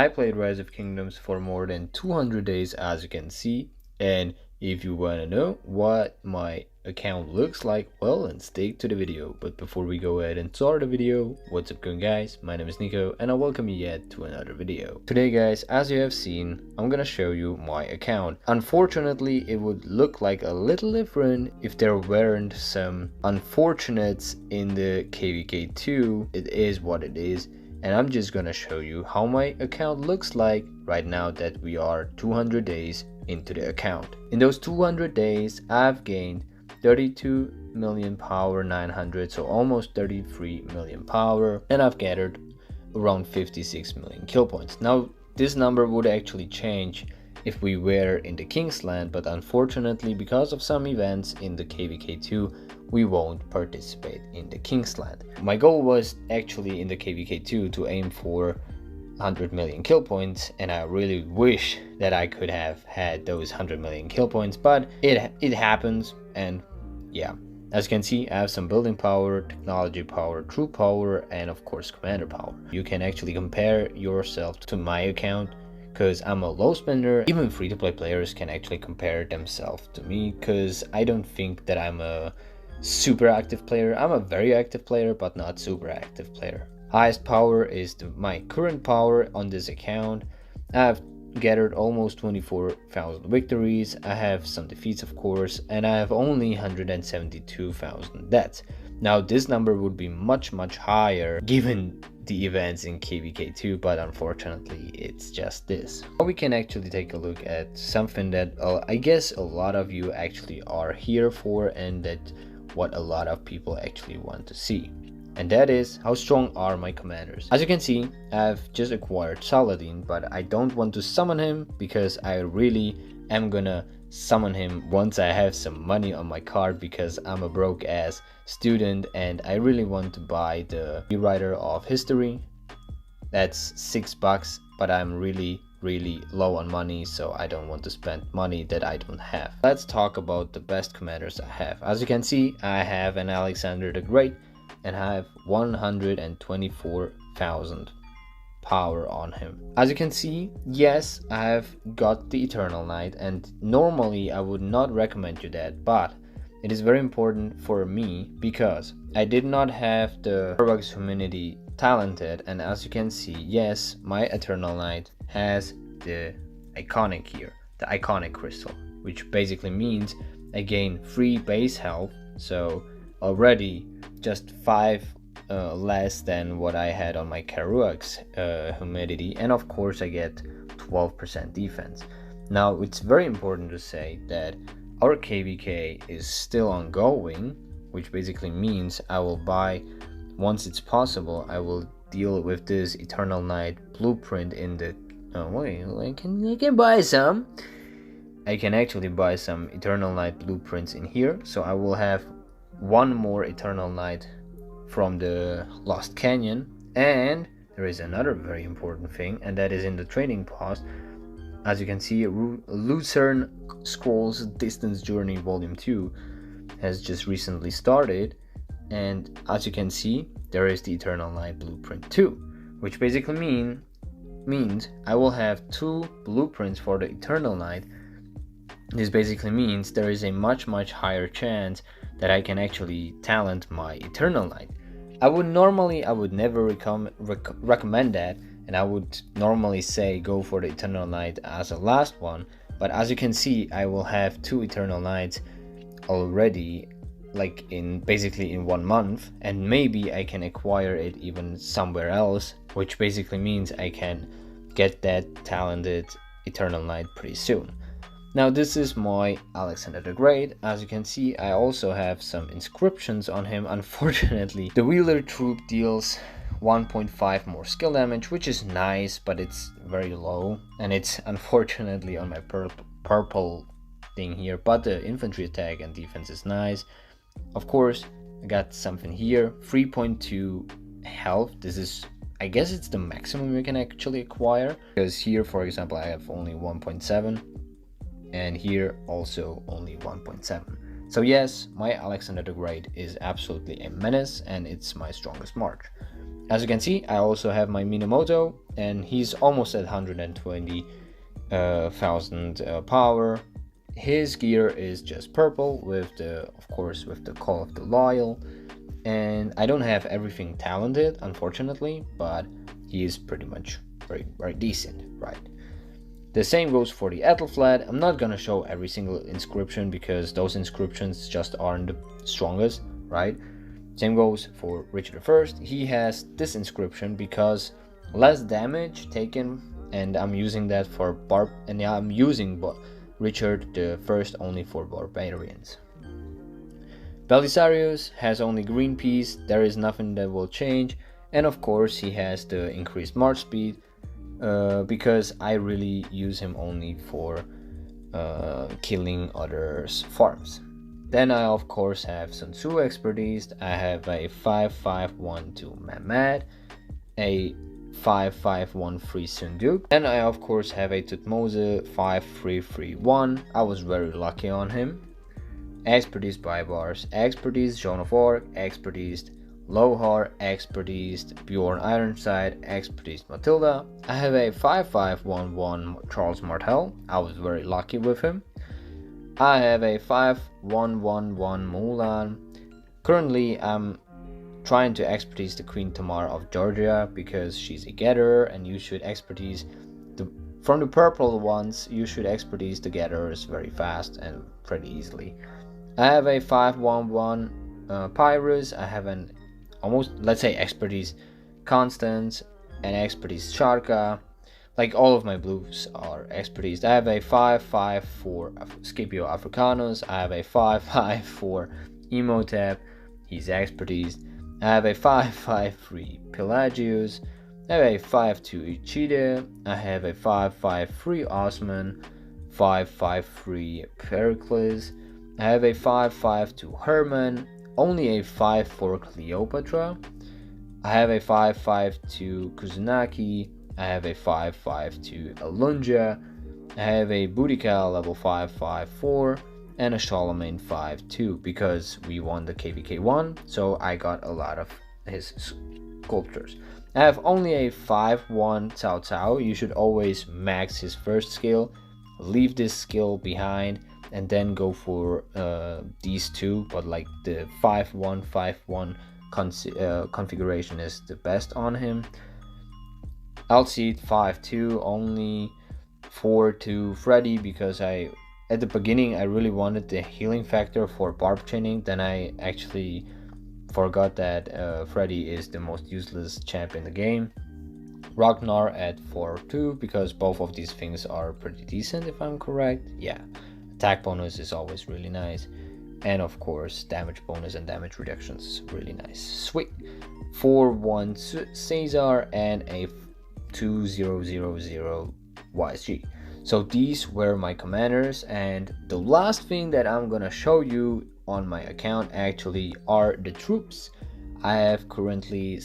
I played Rise of Kingdoms for more than 200 days, as you can see, and if you want to know what my account looks like, well, then stick to the video. But before we go ahead and start the video, what's up going guys, my name is Nico and I welcome you yet to another video. Today guys, as you have seen, I'm gonna show you my account. Unfortunately, it would look like a little different if there weren't some unfortunates in the KVK2. It is what it is, and I'm just gonna show you how my account looks like right now that we are 200 days into the account. In those 200 days, I've gained 32 million power 900, so almost 33 million power, and I've gathered around 56 million kill points. Now, this number would actually change if we were in the King's Land, but unfortunately, because of some events in the KVK2, we won't participate in the King's Land. My goal was actually in the KVK2 to aim for 100 million kill points, and I really wish that I could have had those 100 million kill points, but it happens. And yeah, as you can see, I have some building power, technology power, troop power, and of course commander power. You can actually compare yourself to my account because I'm a low spender. Even free-to-play players can actually compare themselves to me, because I don't think that I'm a super active player. I'm a very active player, but not super active player. Highest power is my current power on this account. I've gathered almost 24,000 victories. I have some defeats, of course, and I have only 172,000 deaths. Now, this number would be much higher given the events in KVK2, but unfortunately, it's just this. Now we can actually take a look at something that I guess a lot of you actually are here for, and that what a lot of people actually want to see. And that is, how strong are my commanders? As you can see, I've just acquired Saladin, but I don't want to summon him because I really am gonna summon him once I have some money on my card, because I'm a broke ass student and I really want to buy the rewriter of history. That's $6, but I'm really low on money, so I don't want to spend money that I don't have. Let's talk about the best commanders I have. As you can see, I have an Alexander the Great, and I have 124,000 power on him. As you can see, yes, I have got the Eternal Knight, and normally I would not recommend you that, but it is very important for me because I did not have the Starbucks Humanity talented, and as you can see, yes, my Eternal Knight has the iconic here, the iconic crystal, which basically means I gain free base health, so already just 5 less than what I had on my Karuak's humidity, and of course I get 12% defense. Now, it's very important to say that our KVK is still ongoing, which basically means I will buy, once it's possible, I will deal with this Eternal Knight blueprint in the wait, I can buy some. I can actually buy some Eternal Knight blueprints in here, so I will have one more Eternal Knight from the Lost Canyon. And there is another very important thing, and that is in the training post. As you can see, Lucerne Scrolls Distance Journey Volume 2 has just recently started, and as you can see, there is the Eternal Knight Blueprint 2, which basically means I will have 2 blueprints for the Eternal Knight. This basically means there is a much higher chance that I can actually talent my Eternal Knight. I would never recommend that, and I would normally say go for the Eternal Knight as a last one, but as you can see, I will have 2 Eternal Knights already, like basically in 1 month, and maybe I can acquire it even somewhere else, which basically means I can get that talented Eternal Knight pretty soon. Now, this is my Alexander the Great. As you can see, I also have some inscriptions on him. Unfortunately, the Wheeler troop deals 1.5 more skill damage, which is nice, but it's very low, and it's unfortunately on my purple thing here, but the infantry attack and defense is nice. Of course, I got something here, 3.2 health. This is, I guess it's the maximum you can actually acquire, because here, for example, I have only 1.7, and here also only 1.7. So yes, my Alexander the Great is absolutely a menace, and it's my strongest march. As you can see, I also have my Minamoto, and he's almost at 120,000 power. His gear is just purple with the, of course, with the Call of the Loyal, and I don't have everything talented, unfortunately, but he is pretty much very decent, right? The same goes for the Ethelflaed. I'm not gonna show every single inscription because those inscriptions just aren't the strongest, right? Same goes for Richard I. He has this inscription because less damage taken, and I'm using that for I'm using Richard I only for barbarians. Belisarius has only green piece, there is nothing that will change, and of course he has the increased march speed, because I really use him only for killing others' farms. Then I of course have Sun Tzu expertise. I have a 5512 Mehmed, a 5513 Sun Duke. Then I of course have a Tutmose 5331. I was very lucky on him. Expertise Baibars, expertise Joan of Arc, expertise Lohar, expertise Bjorn Ironside, expertise Matilda. I have a 5511 Charles Martel. I was very lucky with him. I have a 5111 Mulan. Currently I'm trying to expertise the Queen Tamar of Georgia because she's a getter, and you should expertise from the purple ones, you should expertise the getters very fast and pretty easily. I have a 511 Pyrrhus. I have an almost, let's say, expertise Constance and expertise Sharka. Like all of my blues are expertise. I have a 554 Scipio Africanus. I have a 554 Emotep. He's expertise. I have a 553 Pelagius. I have a 52 Ichide. I have a 553 Osman. 553 Pericles. I have a 552 Herman. Only a 5-4 Cleopatra. I have a 5-5-2 Kuznaki. I have a 5-5-2 Alunja. I have a Boudica level 5-5-4 and a Charlemagne 5-2 because we won the KVK1, so I got a lot of his sculptures. I have only a 5-1 Cao Cao. You should always max his first skill, leave this skill behind, and then go for these two, but like the 5-1 5-1 configuration is the best on him. Alcide 5-2, only 4-2 Freddy because at the beginning I really wanted the healing factor for barb chaining, then I actually forgot that Freddy is the most useless champ in the game. Ragnar at 4-2 because both of these things are pretty decent if I'm correct. Yeah. Attack bonus is always really nice, and of course damage bonus and damage reductions is really nice. Sweet. 4-1 Caesar and a 2000 YSG. So these were my commanders, and the last thing that I'm gonna show you on my account actually are the troops. I have currently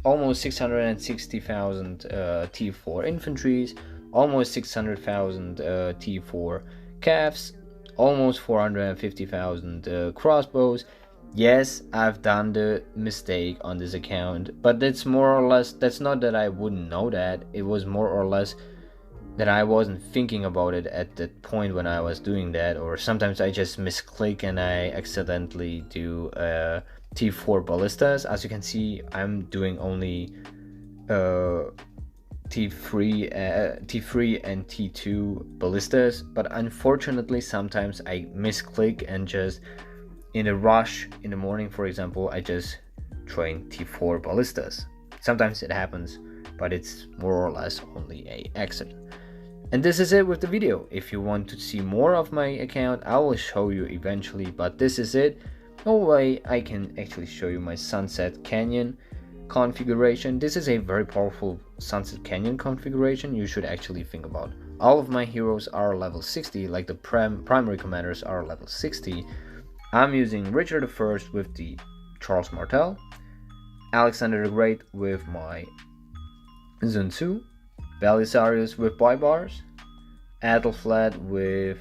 almost 660,000 T4 infantries, almost 600,000 T4 calves, almost 450,000 crossbows. Yes, I've done the mistake on this account, but that's more or less, that's not that I wouldn't know that, it was more or less that I wasn't thinking about it at that point when I was doing that, or sometimes I just misclick and I accidentally do T4 ballistas. As you can see, I'm doing only T3 and T2 ballistas, but unfortunately sometimes I misclick and just in a rush in the morning, for example, I just train T4 ballistas. Sometimes it happens, but it's more or less only a accident. And this is it with the video. If you want to see more of my account, I will show you eventually, but this is it. No way I can actually show you my Sunset Canyon configuration. This is a very powerful Sunset Canyon configuration you should actually think about. All of my heroes are level 60, like the primary commanders are level 60. I'm using Richard I with the Charles Martel, Alexander the Great with my Sun Tzu, Belisarius with Baibars, Aethelflaed with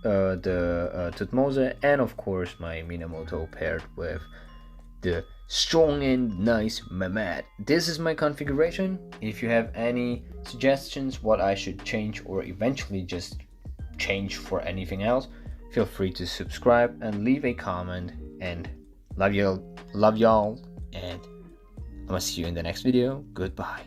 the Tutmose, and of course my Minamoto paired with the strong and nice Mehmet. This is my configuration. If you have any suggestions what I should change or eventually just change for anything else, feel free to subscribe and leave a comment. And love y'all, and I'm gonna see you in the next video. Goodbye.